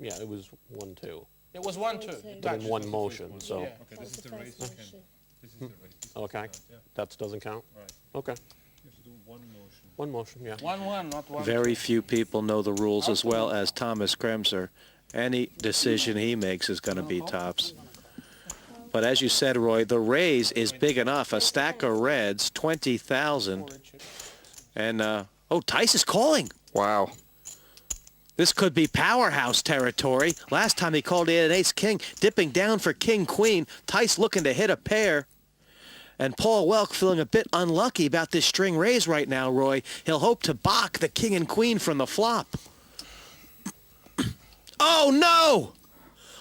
Yeah, it was 1-2. It was 1-2. But in one motion, so. Yeah. Okay, this is the race. This is the race. This Okay, count, yeah. that doesn't count? Right. Okay, You have to do one motion. one motion, yeah. 1-1, not 1-2. Very few people know the rules as well as Thomas Kremser. Any decision he makes is going to be tops. But as you said, Roy, the raise is big enough. A stack of reds, 20,000. And, oh, Tice is calling. Wow. This could be powerhouse territory. Last time he called it an ace-king, dipping down for king-queen. Tice looking to hit a pair. And Paul Welk feeling a bit unlucky about this string raise right now, Roy. He'll hope to balk the king and queen from the flop. Oh, no!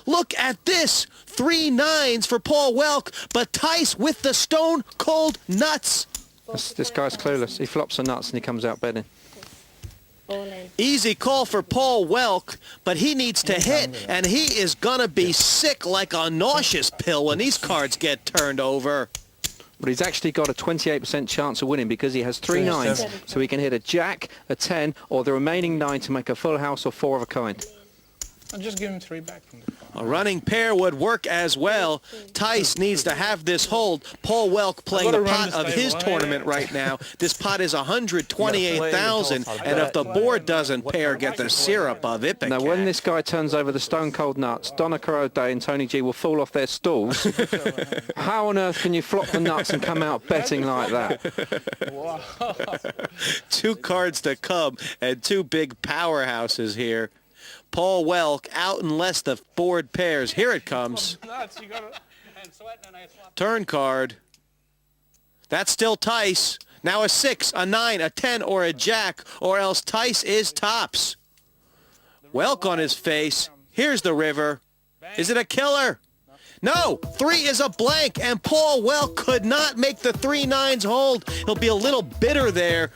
Look at this. 3 nines for Paul Welk, but Tice with the stone-cold nuts. This guy's clueless. He flops the nuts and he comes out betting. All in. Easy call for Paul Welk, but he needs to hit, and he is gonna be sick like a nauseous pill when these cards get turned over. But he's actually got a 28% chance of winning because he has 3 nines. So he can hit a jack, a 10, or the remaining 9 to make a full house or 4 of a kind. I'll just give him 3 back from the pot. A running pair would work as well. Tice needs to have this hold. Paul Welk playing the pot of his tournament right now. This pot is 128,000, and if the board doesn't pair, get the syrup of Ipecac. Now, when this guy turns over the stone-cold nuts, Donica O'Day and Tony G will fall off their stools. How on earth can you flop the nuts and come out betting like that? Wow. 2 cards to come and 2 big powerhouses here. Paul Welk out unless the board pairs. Here it comes. Nuts, you gotta... And sweating and I flop. Turn card. That's still Tice. Now a 6, a 9, a 10, or a jack, or else Tice is tops. Welk on his face. Here's the river. Is it a killer? No, 3 is a blank, and Paul Welk could not make the 3 nines hold. He'll be a little bitter there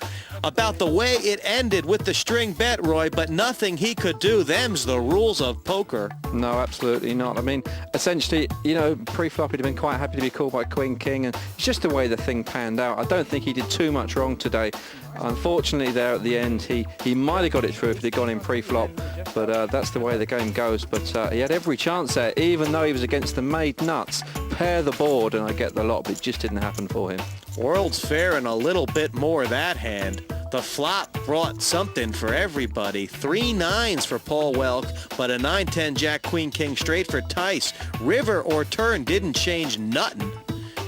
about the way it ended with the string bet, Roy, but nothing he could do. Them's the rules of poker. No, absolutely not. I mean, essentially, you know, pre-flop he'd have been quite happy to be called by Queen King, and it's just the way the thing panned out. I don't think he did too much wrong today. Unfortunately, there at the end, he might have got it through if he'd gone in pre-flop, but that's the way the game goes. But he had every chance there, even though he was against the made nuts. Pair the board, and I get the lot, but it just didn't happen for him. World's Fair and a little bit more that hand. The flop brought something for everybody. 3 nines for Paul Welk, but a 9-10 Jack Queen King straight for Tice. River or turn didn't change nothing.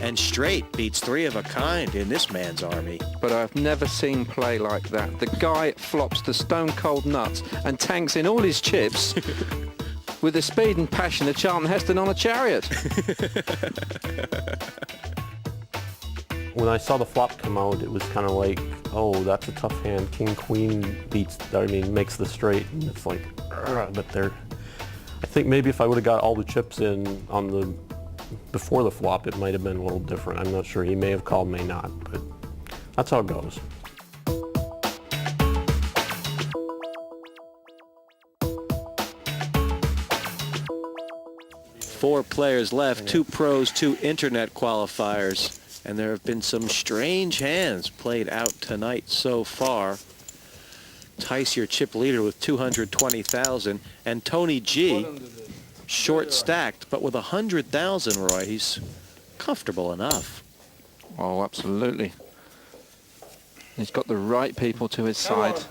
And straight beats 3 of a kind in this man's army. But I've never seen play like that. The guy flops the stone-cold nuts and tanks in all his chips with the speed and passion of Charlton Heston on a chariot. When I saw the flop come out, it was kind of like, oh, that's a tough hand. King, queen makes the straight. And it's like, but I think maybe if I would have got all the chips in on before the flop, it might have been a little different. I'm not sure. He may have called, may not, but that's how it goes. Four players left, 2 pros, 2 internet qualifiers. And there have been some strange hands played out tonight so far. Tice, your chip leader with 220,000, and Tony G, short stacked, but with 100,000, Roy. He's comfortable enough. Oh, absolutely. He's got the right people to his side.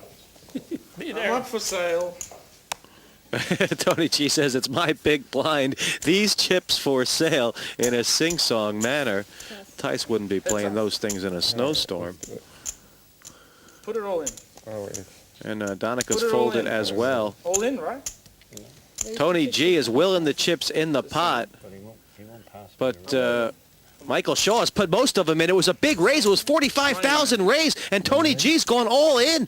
I'm up for sale. Tony G says, it's my big blind. These chips for sale in a sing-song manner. Tice wouldn't be playing those things in a snowstorm. Put it all in. And Donica's Put it all folded in. as well. All in, right? Tony G is willing the chips in the pot. But Michael Shaw has put most of them in. It was a big raise. It was 45,000 raise, and Tony G's gone all in.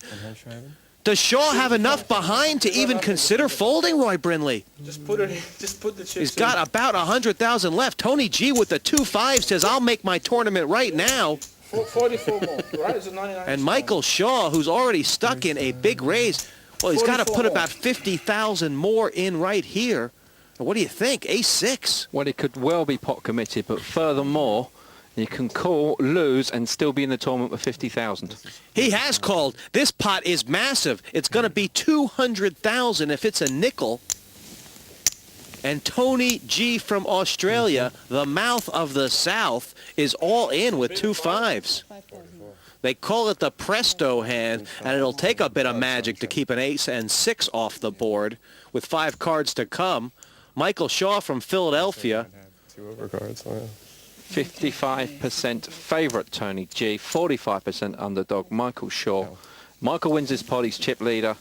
Does Shaw have enough behind to even consider folding, Roy Brindley? Just put it in. Just put the chips in. He's got about 100,000 left. Tony G with the 2-5 says, I'll make my tournament right now. 44 more, right? It's a 99. And Michael Shaw, who's already stuck in a big raise, well, he's got to 44 put more. about 50,000 more in right here. What do you think? Ace-6. Well, it could well be pot committed, but furthermore, you can call, lose, and still be in the tournament with 50,000. He has called. This pot is massive. It's going to be 200,000 if it's a nickel. And Tony G from Australia, the mouth of the South, is all in with 2 5s. 5,000. They call it the Presto hand, and it'll take a bit of magic to keep an ace and 6 off the board with 5 cards to come. Michael Shaw from Philadelphia. 2 overcards. Oh, yeah. 55% favourite Tony G, 45% underdog Michael Shaw. Michael wins this pot, he's chip leader.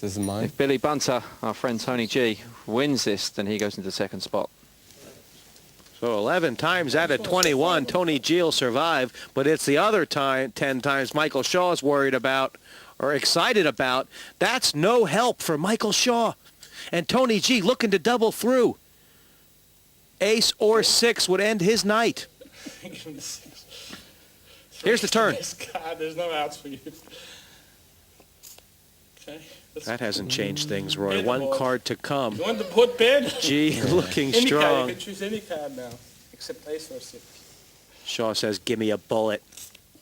This is mine. If Billy Bunter, our friend Tony G, wins this, then he goes into the second spot. So 11 times out of 21, Tony G will survive, but it's the other 10 times Michael Shaw's worried about or excited about. That's no help for Michael Shaw. And Tony G looking to double through. Ace or 6 would end his night. Here's the turn. God, there's no outs for you. Okay. That hasn't changed things, Roy. Hit the 1 ball. card to come. You want to put bid? G looking Any card, strong. you can choose any card now, except ace or 6. Shaw says, give me a bullet.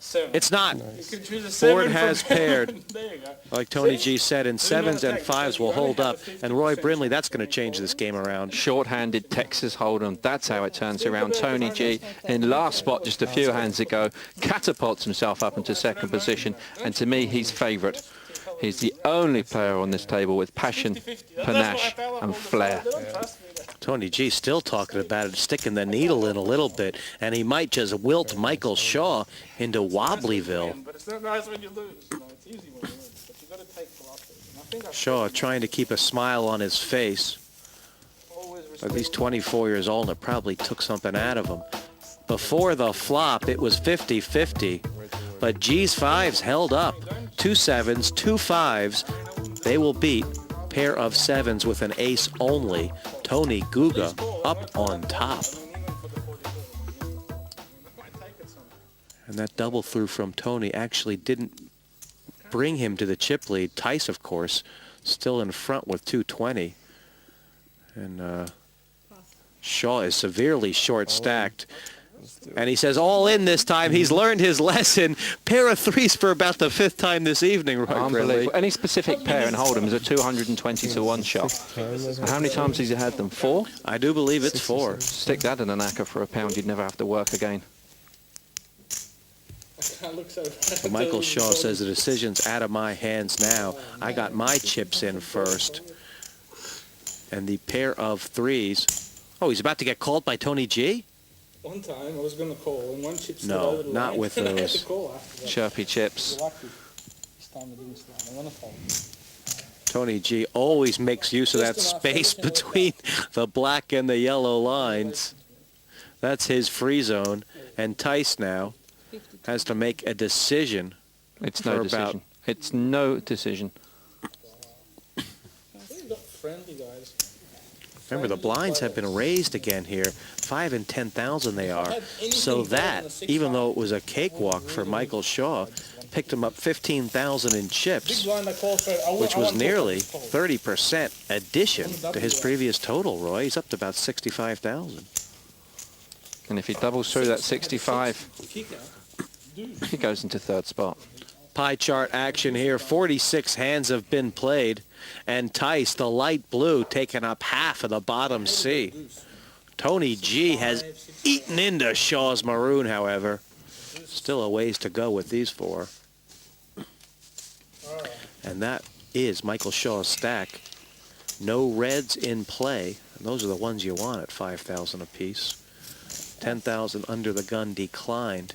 7. It's not. You can choose a 7 Board from has him. paired. There you go. Like Tony See? G said, and Doesn't matter 7s and tactics, 5s will you only hold have up. a And Roy 50% Brindley, that's going to chance change this game around. Short-handed Texas Hold'em, that's how it turns around. Tony G in last spot just a few hands ago, catapults himself up into second position, and to me he's favourite. He's the only player on this table with passion, 50-50. panache and flair. They don't trust me. Tony G still talking about it, sticking the needle in a little bit, and he might just wilt Michael Shaw into Wobbleyville. But it's not nice when you lose. You know, it's easy when you lose, but you got to take philosophy. And I think I've Shaw trying to keep a smile on his face. always At respected least 24 years old, and it probably took something out of him. Before the flop, it was 50-50, but G's 5s held up. 2 7s, 2 5s. They will beat pair of 7s with an ace only. Tony Guga up on top. And that double through from Tony actually didn't bring him to the chip lead. Tice, of course, still in front with 220. And Shaw is severely short-stacked. And he says all in this time. He's learned his lesson. Pair of 3s for about the 5th time this evening, Roy Brindley. Unbelievable. Any specific pair in Hold'em is a 220 to 1 shot. How many times has he had them? 4? I do believe it's 4. Stick that in an acca for £1, you'd never have to work again. Michael Shaw says the decision's out of my hands now. I got my chips in first. And the pair of 3s. Oh, he's about to get called by Tony G? One time I was going to call, and one chip slid No, over the not line, with and I had those. to call after that. Chirpy chips. Lucky. This time it didn't slide. I'm going to call. Tony G always makes use of that Just enough, space everything worked between the black and the yellow lines. That's his free zone. And Tice now has to make a decision. It's For no about- decision. It's no decision. They got friendly guys. Remember, the blinds have been raised again here. 5 and 10,000 they are. So that, even though it was a cakewalk for Michael Shaw, picked him up 15,000 in Big chips, blind I called for. which was nearly 30% addition to his previous total, Roy. He's up to about 65,000. And if he doubles through that 65, he goes into third spot. Pie chart action here. 46 hands have been played. And Tice, the light blue, taking up half of the bottom C. Tony G has eaten into Shaw's maroon, however. Still a ways to go with these 4. And that is Michael Shaw's stack. No reds in play. And those are the ones you want at 5,000 apiece. 10,000 under the gun declined.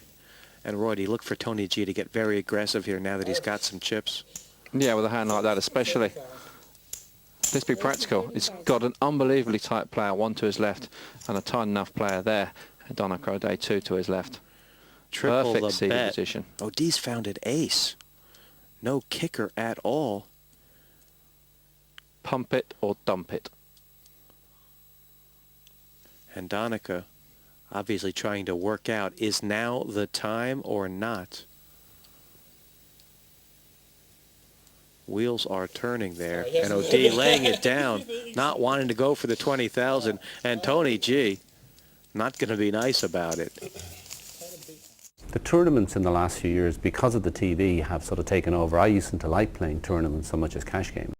And Roy, do you look for Tony G to get very aggressive here now that he's got some chips? Yeah, with a hand like that especially. Let's be practical. He's got an unbelievably tight player, 1 to his left, and a tight enough player there. Donica O'Day, 2 to his left. Triple Perfect the seated bet. position. O'D's found an ace. No kicker at all. Pump it or dump it. And Donica obviously trying to work out, is now the time or not? Wheels are turning there, and O'D laying it down, not wanting to go for the 20,000, and Tony G not going to be nice about it. The tournaments in the last few years, because of the TV, have sort of taken over. I used to like playing tournaments so much as cash games.